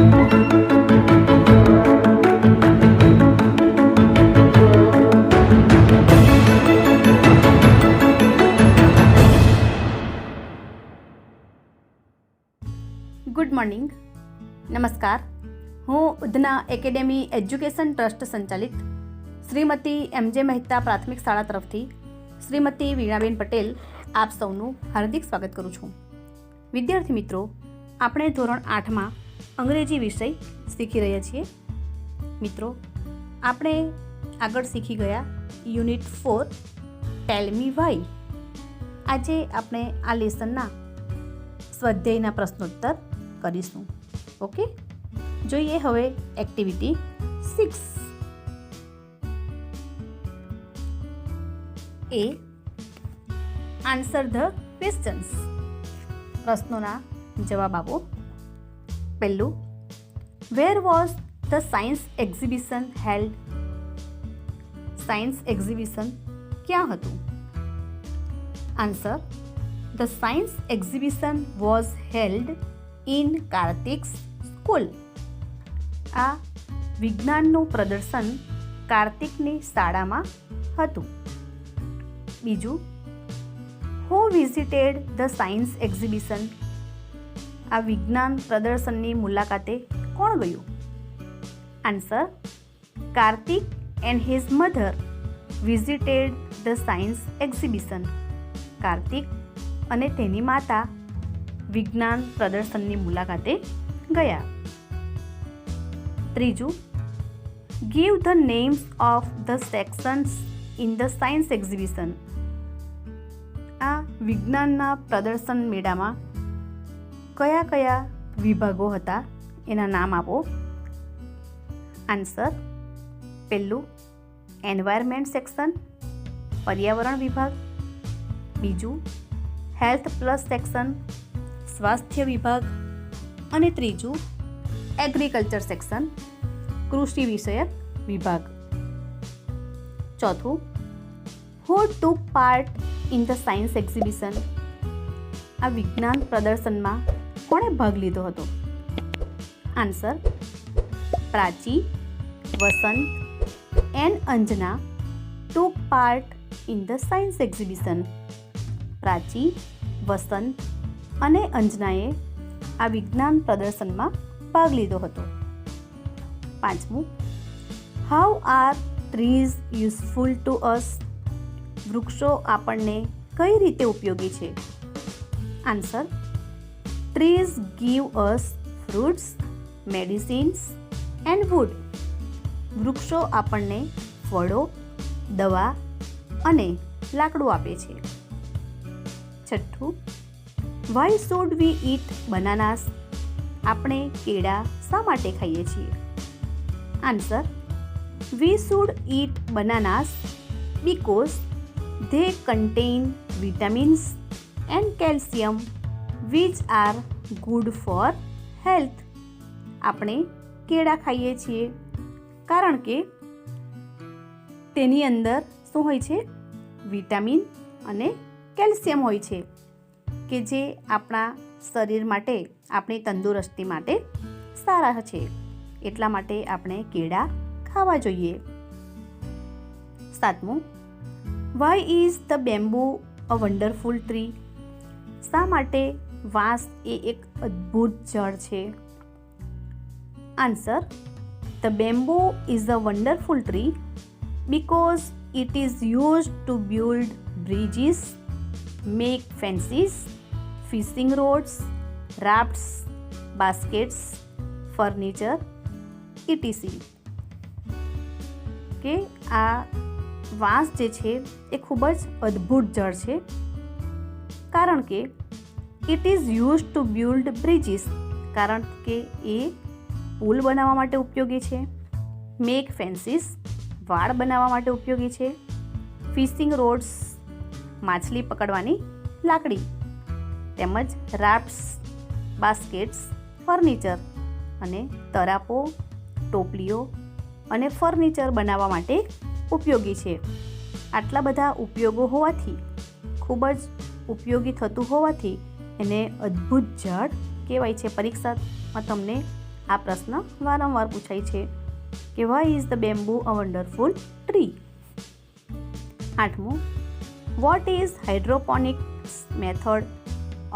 Good morning, નમસ્કાર. હું Udhna academy education trust સંચાલિત શ્રીમતી એમ.જે. મહેતા પ્રાથમિક શાળા તરફથી શ્રીમતી વીણાબેન પટેલ આપ સૌનું હાર્દિક સ્વાગત કરું છું. વિદ્યાર્થી મિત્રો, આપણે ધોરણ 8માં અંગ્રેજી વિષય શીખી રહ્યા છીએ. મિત્રો, આપણે આગળ શીખી ગયા યુનિટ 4 ટેલ મી વાય. આજે આપણે આ લેસનના સ્વાધ્યાયના પ્રશ્નોત્તર કરીશું. ઓકે, જોઈએ હવે activity 6. A answer the questions. પ્રશ્નોના જવાબ આપો. પહેલું, where was the science exhibition held? Science exhibition ક્યાં હતું? Answer, The science exhibition was held in Karthik's school. આ વિજ્ઞાનનું પ્રદર્શન કાર્તિકની શાળામાં હતું. બીજું, who visited the science exhibition? આ વિજ્ઞાન પ્રદર્શનની મુલાકાતે કોણ ગયું? Answer, Kartik and his mother visited the science exhibition. Kartik અને તેની માતા વિજ્ઞાન પ્રદર્શનની મુલાકાતે ગયા. ત્રીજું, give the names of the sections in the science exhibition. આ વિજ્ઞાનના પ્રદર્શન મેળામાં કયા કયા વિભાગો હતા એના નામ આપો. આન્સર, પહેલું એન્વાયરમેન્ટ સેક્શન, પર્યાવરણ વિભાગ. બીજું હેલ્થ પ્લસ સેક્શન, સ્વાસ્થ્ય વિભાગ. અને ત્રીજું એગ્રીકલ્ચર સેક્શન, કૃષિ વિષયક વિભાગ. ચોથું, who took part in the science exhibition. આ વિજ્ઞાન પ્રદર્શનમાં કોણે ભાગ લીધો હતો? Answer, Prachi, Vasant and Anjana took part in the science exhibition. Prachi, Vasant અને અંજનાએ આ વિજ્ઞાન પ્રદર્શનમાં ભાગ લીધો હતો. પાંચમું, how are trees useful to us? વૃક્ષો આપણને કઈ રીતે ઉપયોગી છે? Answer, trees give us fruits, medicines and wood. વૃક્ષો આપણને ફળો, દવા અને લાકડું આપે છે. છઠ્ઠું, વાય શુડ વી ઈટ બનાનાસ? આપણે કેળા શા માટે ખાઈએ છીએ? Answer, we should eat bananas because they contain vitamins and calcium which are good for health. આપણે કેળા ખાઈએ છીએ કારણ કે તેની અંદર શું હોય છે? વિટામિન અને કેલ્શિયમ હોય છે કે જે આપણા શરીર માટે, આપણી તંદુરસ્તી માટે સારા છે. એટલા માટે આપણે કેળા ખાવા જોઈએ. સાતમું, why is the bamboo a wonderful tree? શા માટે વાંસ એ એક અદ્ભુત ઝાડ છે? Answer, the bamboo is a wonderful tree because it is used to build bridges, make fences, fishing rods, rafts, baskets, furniture, etc. કે આ વાંસ જે છે એ ખૂબ જ અદ્ભુત ઝાડ છે કારણ કે it is use to build bridges, કારણ કે એ પુલ બનાવવા માટે ઉપયોગી છે. મેક ફેન્સીસ, વાડ બનાવવા માટે ઉપયોગી છે. ફિશિંગ રોડ્સ, માછલી પકડવાની લાકડી. તેમજ રાફ્ટ્સ, બાસ્કેટ્સ, ફર્નિચર અને તરાપો, ટોપલીઓ અને ફર્નિચર બનાવવા માટે ઉપયોગી છે. આટલા બધા ઉપયોગો હોવાથી, ખૂબ જ ઉપયોગી થતું હોવાથી એને અદ્ભુત ઝાડ કહેવાય છે. પરીક્ષામાં તમને આ પ્રશ્ન વારંવાર પૂછાય છે કે why is the bamboo a wonderful tree. 8. What is hydroponics method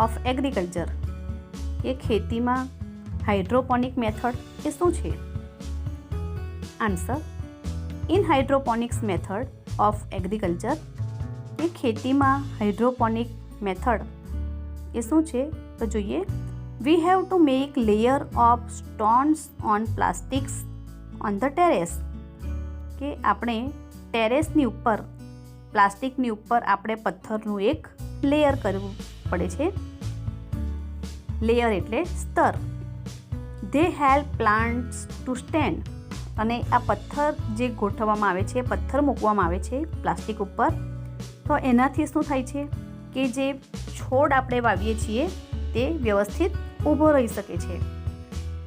of agriculture? કે ખેતીમાં હાઇડ્રોપોનિક મેથડ એ શું છે? Answer: in hydroponics method of agriculture, એ ખેતીમાં હાઇડ્રોપોનિક મેથડ એ શું છે તો જોઈએ. We have to make layer of stones on plastics on the terrace. કે આપણે ટેરેસની ઉપર, પ્લાસ્ટિકની ઉપર આપણે પથ્થરનું એક લેયર કરવું પડે છે. લેયર એટલે સ્તર. They help plants two stand. અને આ પથ્થર જે ગોઠવવામાં આવે છે, પથ્થર મૂકવામાં આવે છે પ્લાસ્ટિક ઉપર, તો એનાથી શું થાય છે કે જે છોડ આપણે વાવીએ છીએ તે વ્યવસ્થિત ઊભો રહી શકે છે.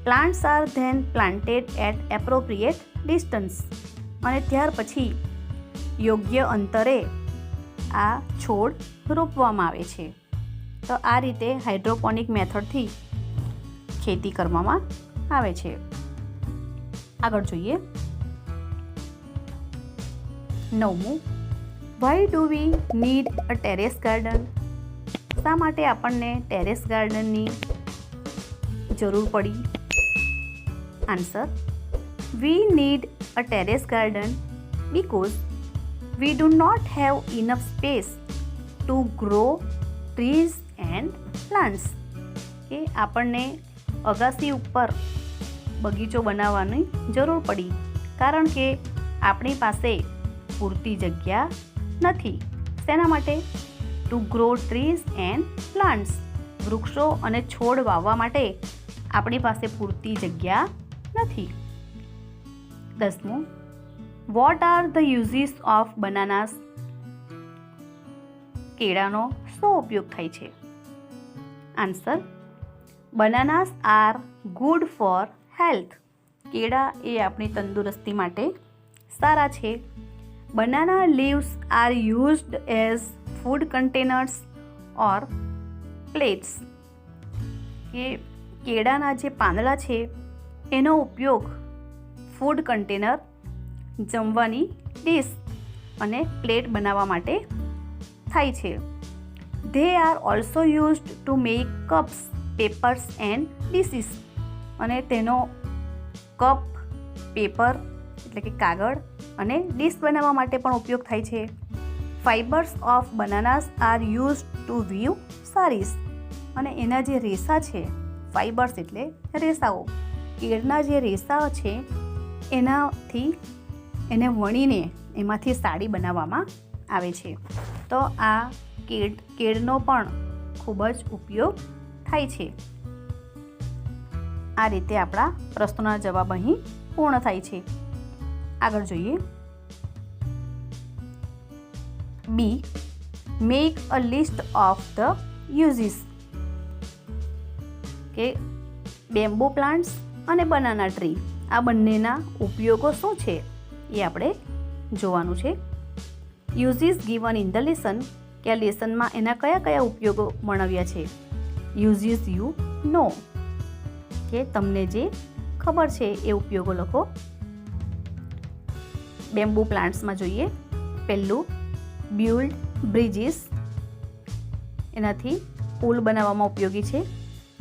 Plants are then planted at appropriate distance. અને ત્યાર પછી યોગ્ય અંતરે આ છોડ રોપવામાં આવે છે. તો આ રીતે હાઇડ્રોપોનિક મેથડથી ખેતી કરવામાં આવે છે. આગળ જોઈએ. 9. Why do we need a terrace garden? શા માટે આપણને ટેરેસ ગાર્ડનની જરૂર પડી? Answer: we need a terrace garden because we do not have enough space to grow trees and plants. કે આપણને અગાસી ઉપર બગીચો બનાવવાની જરૂર પડી કારણ કે આપણી પાસે પૂરતી જગ્યા નથી. શેના માટે? Two grow trees and plants. વૃક્ષો અને છોડ વાવવા માટે આપણી પાસે પૂરતી જગ્યા નથી. 10. What are the uses of bananas? કેળાનો શું ઉપયોગ થાય છે? Answer: bananas are good for health. કેળા એ આપણી તંદુરસ્તી માટે સારા છે. Banana leaves are used as food containers or plates. કે કેળાના જે પાંદડા છે એનો ઉપયોગ ફૂડ કન્ટેનર, જમવાની ડીશ અને પ્લેટ બનાવવા માટે થાય છે. They are also used to make cups, papers and dishes. અને તેનો કપ, પેપર એટલે કે કાગળ અને ડીશ બનાવવા માટે પણ ઉપયોગ થાય છે. Fibres of bananas are used to weave saris. અને એના જે રેસા છે, ફાઇબર્સ એટલે રેસાઓ, કેળના જે રેસા છે એનાથી એને વણીને એમાંથી સાડી બનાવવામાં આવે છે. તો આ કેળનો પણ ખૂબ જ ઉપયોગ થાય છે. આ રીતે આપણા પ્રશ્નોના જવાબ અહીં પૂર્ણ થાય છે. આગળ જોઈએ. B. Make a list of the uses. કે બેમ્બુ પ્લાન્ટ્સ અને બનાના ટ્રી આ બંનેના ઉપયોગો શું છે એ આપણે જોવાનું છે. Uses given in the lesson. કે આ લેસનમાં એના કયા કયા ઉપયોગો વર્ણવ્યા છે? Uses you know. કે તમને જે ખબર છે એ ઉપયોગો લખો. બેમ્બુ પ્લાન્ટ્સમાં જોઈએ. પહેલું, બિલ્ડ બ્રિજીસ. એનાથી પુલ બનાવવામાં ઉપયોગી છે.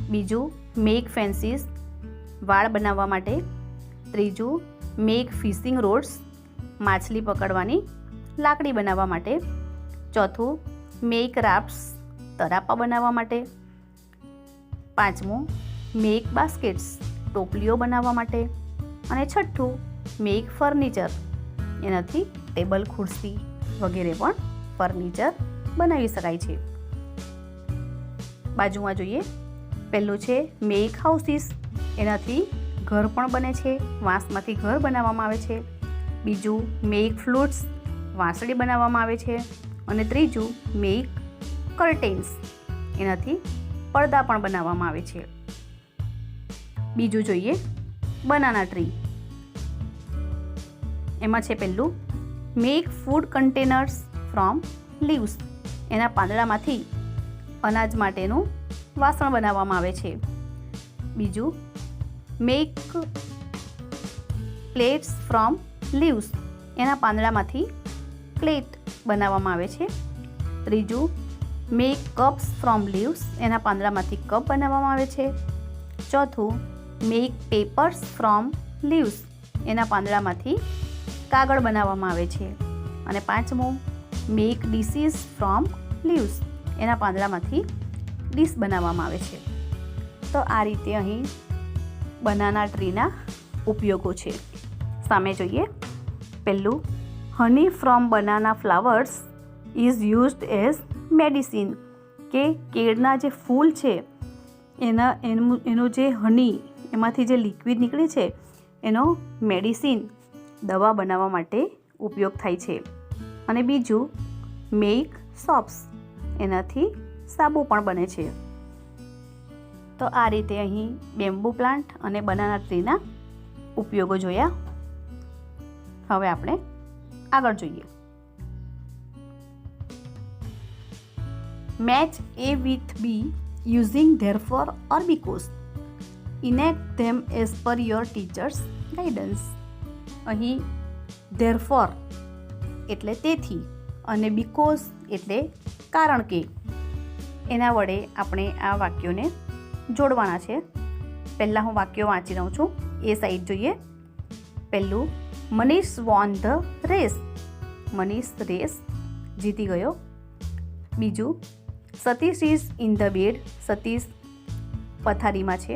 બીજું, મેક ફેન્સીસ. વાળ બનાવવા માટે. ત્રીજું, મેક ફિશિંગ રોડ્સ. માછલી પકડવાની લાકડી બનાવવા માટે. ચોથું, મેક રાફ્ટ્સ. તરાપા બનાવવા માટે. પાંચમું, મેક બાસ્કેટ્સ. ટોપલીઓ બનાવવા માટે. અને છઠ્ઠું, મેક ફર્નિચર. એનાથી ટેબલ, ખુરશી વગેરે પણ ફર્નિચર બનાવી શકાય છે. બાજુમાં જોઈએ. પહેલું છે મેક હાઉસીસ. એનાથી ઘર પણ બને છે, વાંસમાંથી ઘર બનાવવામાં આવે છે. બીજું, મેક ફ્લૂટ્સ. વાંસળી બનાવવામાં આવે છે. અને ત્રીજું, મેક કર્ટેન્સ. એનાથી પડદા પણ બનાવવામાં આવે છે. બીજું જોઈએ, બનાના ટ્રી. એમાં છે પહેલું, make food containers from leaves. એના પાંદડામાંથી અનાજ માટેનું વાસણ બનાવવામાં આવે છે. બીજું, મેક પ્લેટ્સ ફ્રોમ લીવ્સ, એના પાંદડામાંથી પ્લેટ બનાવવામાં આવે છે. ત્રીજું, મેક કપ્સ ફ્રોમ લીવ્સ, એના પાંદડામાંથી કપ બનાવવામાં આવે છે. ચોથું, મેક પેપર્સ ફ્રોમ લીવ્સ, એના પાંદડામાંથી કાગળ બનાવવામાં આવે છે. અને પાંચમું, મેક ડીશીસ ફ્રોમ લીવ્સ, એના પાંદડામાંથી ડીશ બનાવવામાં આવે છે. તો આ રીતે અહીં બનાના ટ્રીના ઉપયોગો છે. સામે જોઈએ. પહેલું, honey from banana flowers is used as medicine, કે કેળના જે ફૂલ છે એનું જે હની, એમાંથી જે લિક્વિડ નીકળે છે એનો મેડિસિન, દવા બનાવવા માટે ઉપયોગ થાય છે. અને બીજું, મેક સોપ્સ, એનાથી સાબુ પણ બને છે. તો આ રીતે અહીં બેમ્બુ પ્લાન્ટ અને બનાના ટ્રીના ઉપયોગો જોયા. હવે આપણે આગળ જોઈએ. Match A with B using therefore or because. Enact them as per your teacher's guidance. અહીં therefore એટલે તેથી અને because એટલે કારણ કે, એના વડે આપણે આ વાક્યોને જોડવાના છે. પહેલાં હું વાક્યો વાંચી રહું છું, એ સાઈડ જોઈએ. પહેલું, Manish won the race, Manish race જીતી ગયો. બીજું, Satish is in the bed, Satish પથારીમાં છે.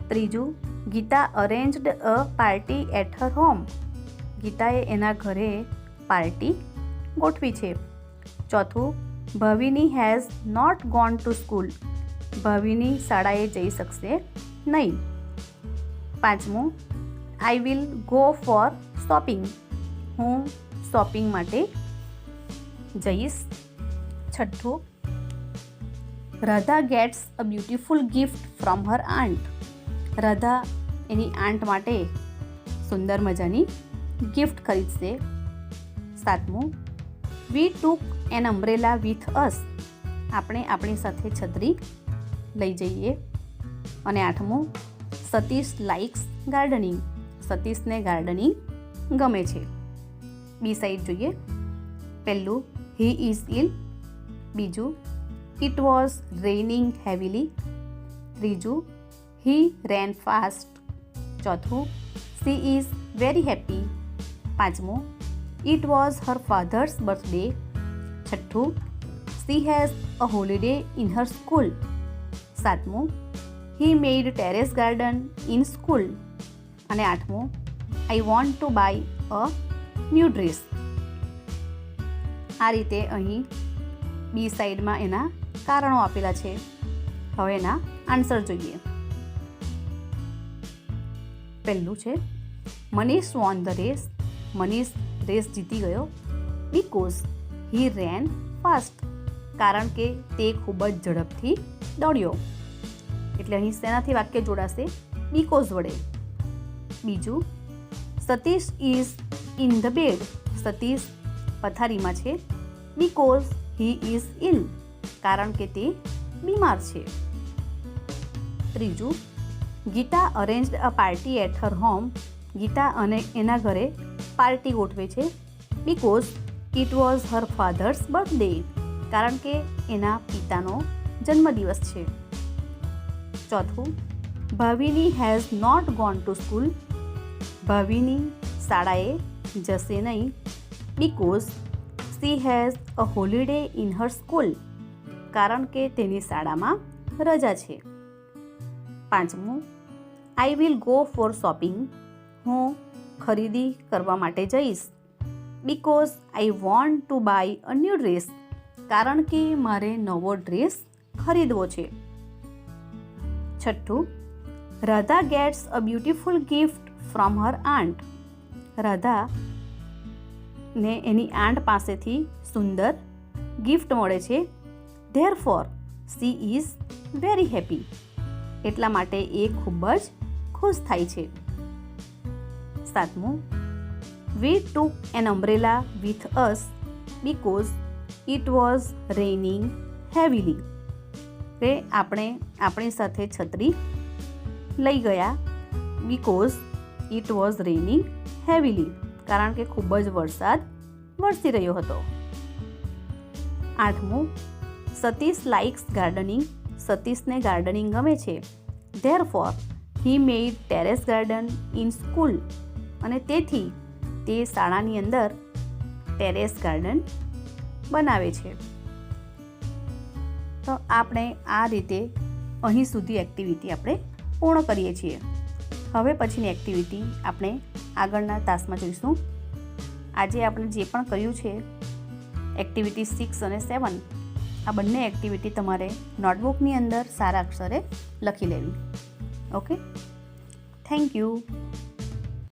ત્રીજું, Gita arranged a party at her home, ગીતાએ એના ઘરે પાર્ટી ગોઠવી છે. ચોથું, Bhavini has not gone to school, Bhavini શાળાએ જઈ શકશે નહીં. પાંચમું, I will go for shopping, હું શોપિંગ માટે જઈશ. છઠ્ઠું, Radha gets a beautiful gift from her aunt, Radha એની આંટ માટે સુંદર મજાની ગિફ્ટ ખરીદશે. સાતમું, we took an umbrella with અસ, આપણે આપણી સાથે છત્રી લઈ જઈએ. અને આઠમું, સતીશ લાઇક્સ ગાર્ડનિંગ, સતીશને ગાર્ડનિંગ ગમે છે. બી સાઈડ જોઈએ. પહેલું, હી ઇઝ ઇલ. બીજું, ઇટ વોઝ રેઇનિંગ હેવીલી. ત્રીજું, હી રેન ફાસ્ટ. ચોથું, સી ઇઝ વેરી હેપી. પાંચમું, it was her father's birthday. છઠ્ઠું, she has a holiday in her school. સાતમું, he made terrace garden in school. અને આઠમું, I want to buy a new dress. આ રીતે અહીં બી સાઈડમાં એના કારણો આપેલા છે. હવે એના આન્સર જોઈએ. પહેલું છે, Manish won the race, Manish race જીતી ગયો. બીકોઝ હી રેન ફાસ્ટ, કારણ કે તે ખૂબ જ ઝડપથી દોડ્યો. એટલે અહીં શેનાથી વાક્ય જોડાશે? બીકોઝ વડે. બીજું, Satish is in the bed, Satish પથારીમાં છે. બીકોઝ હી ઇઝ ઇલ, કારણ કે તે બીમાર છે. ત્રીજું, Gita arranged a party at her home, Gita અને એના ઘરે પાર્ટી ગોઠવે છે. Because it was her father's birthday, કારણ કે એના પિતાનો જન્મદિવસ છે. ચોથું, Bhavini has not gone to school, Bhavini શાળાએ જશે નહીં. Because she has a holiday in her school, કારણ કે તેની શાળામાં રજા છે. પાંચમું, I will go for shopping, હું ખરીદી કરવા માટે જઈશ. Because I want to buy a new dress, કારણ કે મારે નવો ડ્રેસ ખરીદવો છે. છઠ્ઠું, Radha gets a beautiful gift from her aunt, રાધાને એની આંટ પાસેથી સુંદર ગિફ્ટ મળે છે. Therefore she is very happy, એટલા માટે એ ખૂબ જ ખુશ થાય છે. સાતમું, we took an umbrella with us because it was raining heavily, આપણે આપણી સાથે છત્રી લઈ ગયા because it was raining heavily, કારણ કે ખૂબ જ વરસાદ વરસી રહ્યો હતો. 8મું, સતીશ લાઇક્સ ગાર્ડનિંગ. સતીશને ગાર્ડનિંગ ગમે છે. Therefore he made terrace garden in school. અને તેથી તે શાળાની અંદર ટેરેસ ગાર્ડન બનાવે છે. તો આપણે આ રીતે અહીં સુધી એક્ટિવિટી આપણે પૂર્ણ કરીએ છીએ. હવે પછીની એક્ટિવિટી આપણે આગળના તાસમાં જોઈશું. આજે આપણે જે પણ કર્યું છે એક્ટિવિટી 6 અને 7, આ બંને એક્ટિવિટી તમારે નોટબુકની અંદર સારા અક્ષરે લખી લેવી. Okay, thank you.